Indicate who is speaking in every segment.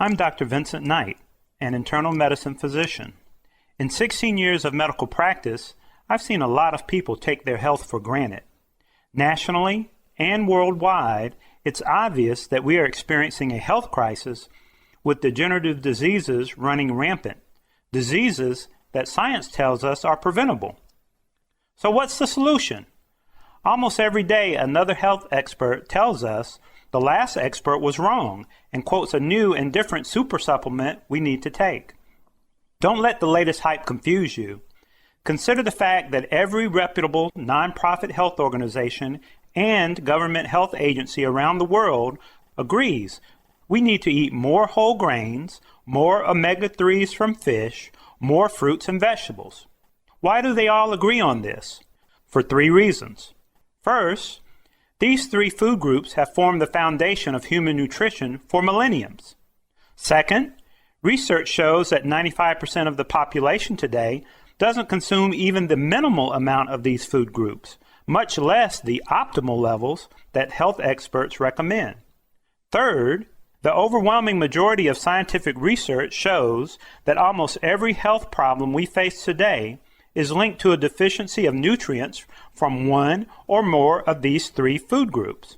Speaker 1: I'm Dr. Vincent Knight, an internal medicine physician. In 16 years of medical practice, I've seen a lot of people take their health for granted. Nationally and worldwide, it's obvious that we are experiencing a health crisis with degenerative diseases running rampant, diseases that science tells us are preventable. So what's the solution? Almost every day, another health expert tells us the last expert was wrong and quotes a new and different super supplement we need to take. Don't let the latest hype confuse you. Consider the fact that every reputable nonprofit health organization and government health agency around the world agrees we need to eat more whole grains, more omega-3s from fish, more fruits and vegetables. Why do they all agree on this? For 3 reasons. First, these 3 food groups have formed the foundation of human nutrition for millenniums. Second, research shows that 95% of the population today doesn't consume even the minimal amount of these food groups, much less the optimal levels that health experts recommend. Third, the overwhelming majority of scientific research shows that almost every health problem we face today is linked to a deficiency of nutrients from one or more of these 3 food groups.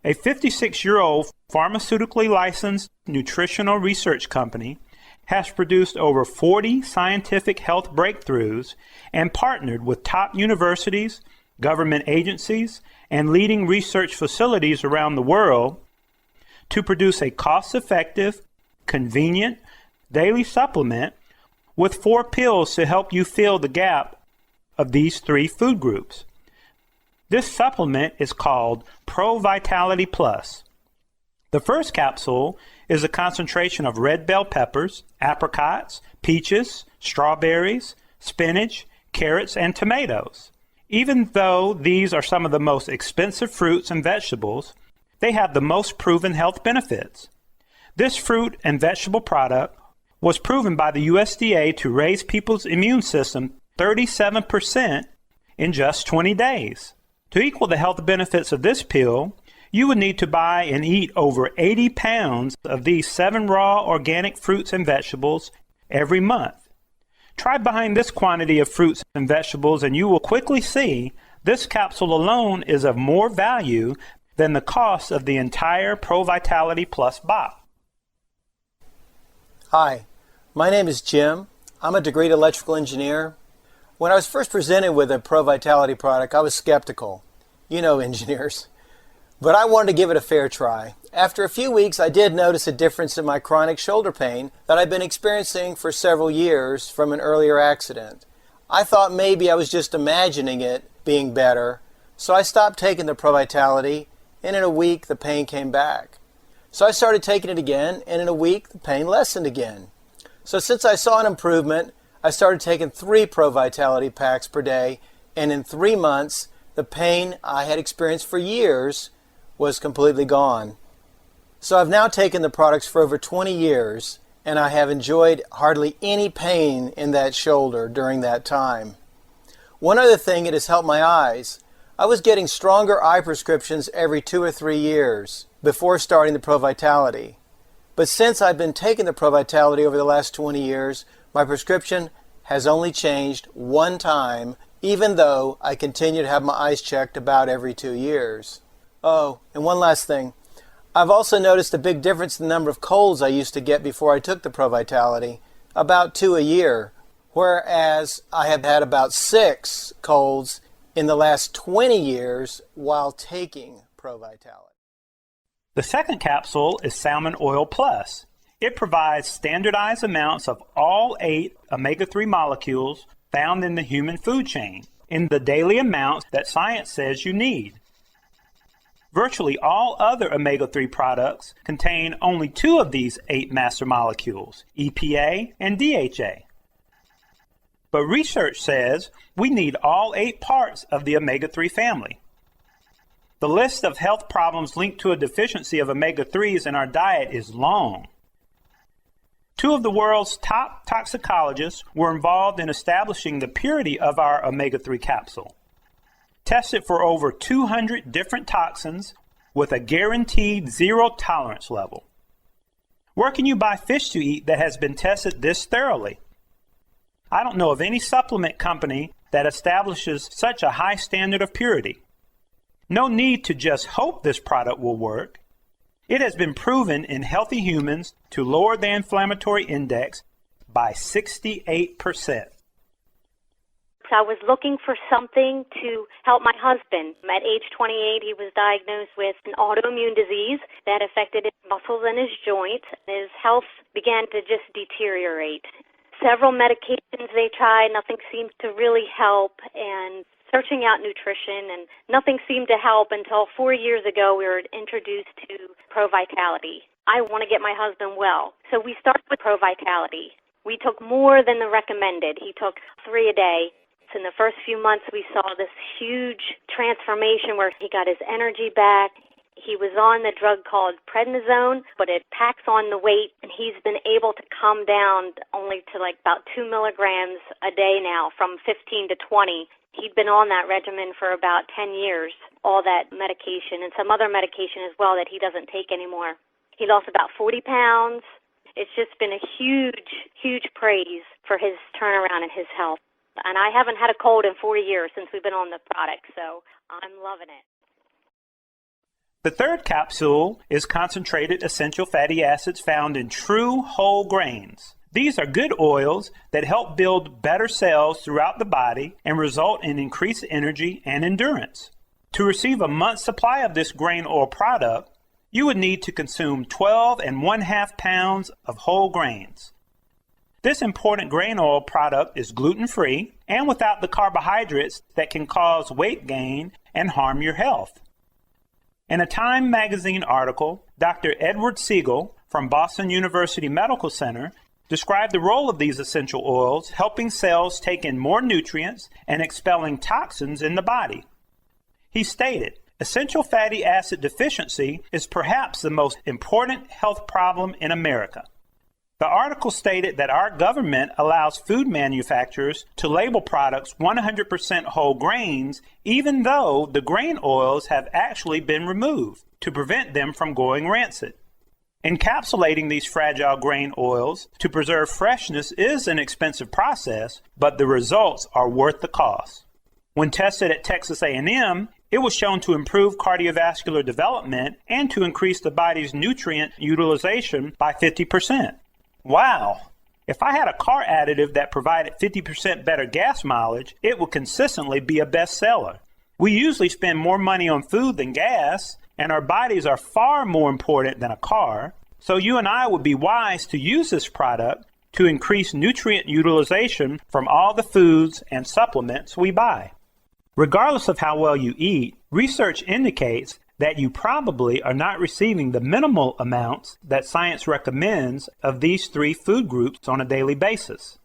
Speaker 1: A 56-year-old pharmaceutically licensed nutritional research company has produced over 40 scientific health breakthroughs and partnered with top universities, government agencies, and leading research facilities around the world to produce a cost-effective, convenient, daily supplement with 4 pills to help you fill the gap of these 3 food groups. This supplement is called Pro Vitality Plus. The first capsule is a concentration of red bell peppers, apricots, peaches, strawberries, spinach, carrots, and tomatoes. Even though these are some of the most expensive fruits and vegetables, they have the most proven health benefits. This fruit and vegetable product was proven by the USDA to raise people's immune system 37% in just 20 days. To equal the health benefits of this pill, you would need to buy and eat over 80 pounds of these 7 raw organic fruits and vegetables every month. Try buying this quantity of fruits and vegetables and you will quickly see this capsule alone is of more value than the cost of the entire Pro Vitality Plus box.
Speaker 2: Hi, my name is Jim. I'm a degreed electrical engineer. When I was first presented with a Pro Vitality product, I was skeptical. You know engineers. But I wanted to give it a fair try. After a few weeks, I did notice a difference in my chronic shoulder pain that I'd been experiencing for several years from an earlier accident. I thought maybe I was just imagining it being better, so I stopped taking the Pro Vitality, and in a week the pain came back. So I started taking it again, and in a week the pain lessened again. So since I saw an improvement, I started taking 3 Pro Vitality packs per day, and in 3 months, the pain I had experienced for years was completely gone. So I've now taken the products for over 20 years, and I have enjoyed hardly any pain in that shoulder during that time. One other thing, it has helped my eyes. I was getting stronger eye prescriptions every 2 or 3 years before starting the Pro Vitality. But since I've been taking the Pro Vitality over the last 20 years, my prescription has only changed 1 time, even though I continue to have my eyes checked about every 2 years. Oh, and one last thing. I've also noticed a big difference in the number of colds I used to get before I took the Pro Vitality, about 2 a year, whereas I have had about 6 colds in the last 20 years while taking Pro Vitality.
Speaker 1: The second capsule is Salmon Oil Plus. It provides standardized amounts of all 8 omega-3 molecules found in the human food chain in the daily amounts that science says you need. Virtually all other omega-3 products contain only 2 of these 8 master molecules, EPA and DHA. But research says we need all 8 parts of the omega-3 family. The list of health problems linked to a deficiency of omega-3s in our diet is long. 2 of the world's top toxicologists were involved in establishing the purity of our omega-3 capsule. Tested for over 200 different toxins with a guaranteed 0 tolerance level. Where can you buy fish to eat that has been tested this thoroughly? I don't know of any supplement company that establishes such a high standard of purity. No need to just hope this product will work. It has been proven in healthy humans to lower the inflammatory index by 68%.
Speaker 3: I was looking for something to help my husband. At age 28, he was diagnosed with an autoimmune disease that affected his muscles and his joints. His health began to just deteriorate. Several medications they tried, nothing seemed to really help, and searching out nutrition, and nothing seemed to help until 4 years ago we were introduced to Pro Vitality. I want to get my husband well, so we started with Pro Vitality. We took more than the recommended. He took 3 a day. In the first few months, we saw this huge transformation where he got his energy back. He was on the drug called prednisone, but it packs on the weight, and he's been able to come down only to like about 2 milligrams a day now, from 15 to 20. He'd been on that regimen for about 10 years, all that medication and some other medication as well that he doesn't take anymore. He lost about 40 pounds. It's just been a huge, huge praise for his turnaround and his health. And I haven't had a cold in 4 years since we've been on the product, so I'm loving it.
Speaker 1: The third capsule is concentrated essential fatty acids found in true whole grains. These are good oils that help build better cells throughout the body and result in increased energy and endurance. To receive a month's supply of this grain oil product, you would need to consume 12½ pounds of whole grains. This important grain oil product is gluten-free and without the carbohydrates that can cause weight gain and harm your health. In a Time magazine article, Dr. Edward Siegel from Boston University Medical Center described the role of these essential oils helping cells take in more nutrients and expelling toxins in the body. He stated, "Essential fatty acid deficiency is perhaps the most important health problem in America." The article stated that our government allows food manufacturers to label products 100% whole grains, even though the grain oils have actually been removed to prevent them from going rancid. Encapsulating these fragile grain oils to preserve freshness is an expensive process, but the results are worth the cost. When tested at Texas A&M, it was shown to improve cardiovascular development and to increase the body's nutrient utilization by 50%. Wow! If I had a car additive that provided 50% better gas mileage, it would consistently be a bestseller. We usually spend more money on food than gas, and our bodies are far more important than a car, so you and I would be wise to use this product to increase nutrient utilization from all the foods and supplements we buy. Regardless of how well you eat, research indicates that you probably are not receiving the minimal amounts that science recommends of these 3 food groups on a daily basis.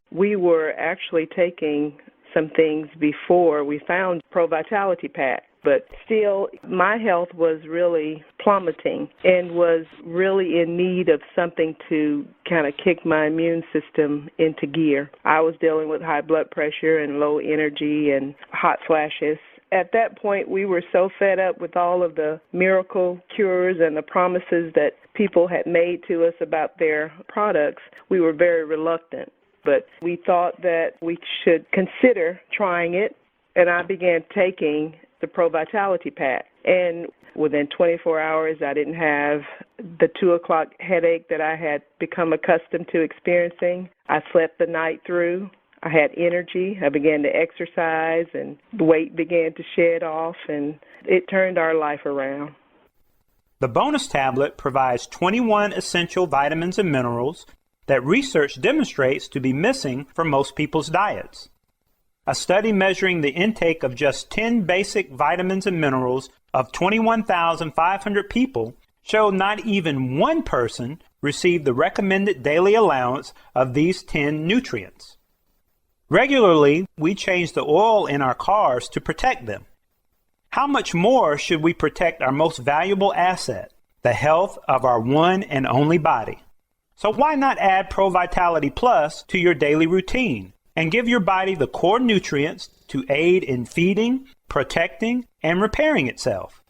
Speaker 4: We were actually taking some things before we found Pro Vitality Pack, but still my health was really plummeting and was really in need of something to kind of kick my immune system into gear. I was dealing with high blood pressure and low energy and hot flashes. At that point, we were so fed up with all of the miracle cures and the promises that people had made to us about their products, we were very reluctant. But we thought that we should consider trying it, and I began taking the Pro Vitality Pack. And within 24 hours, I didn't have the 2 o'clock headache that I had become accustomed to experiencing. I slept the night through. I had energy. I began to exercise, and the weight began to shed off, and it turned our life around.
Speaker 1: The bonus tablet provides 21 essential vitamins and minerals that research demonstrates to be missing from most people's diets. A study measuring the intake of just 10 basic vitamins and minerals of 21,500 people showed not even one person received the recommended daily allowance of these 10 nutrients. Regularly, we change the oil in our cars to protect them. How much more should we protect our most valuable asset, the health of our one and only body? So why not add Pro Vitality Plus to your daily routine and give your body the core nutrients to aid in feeding, protecting, and repairing itself?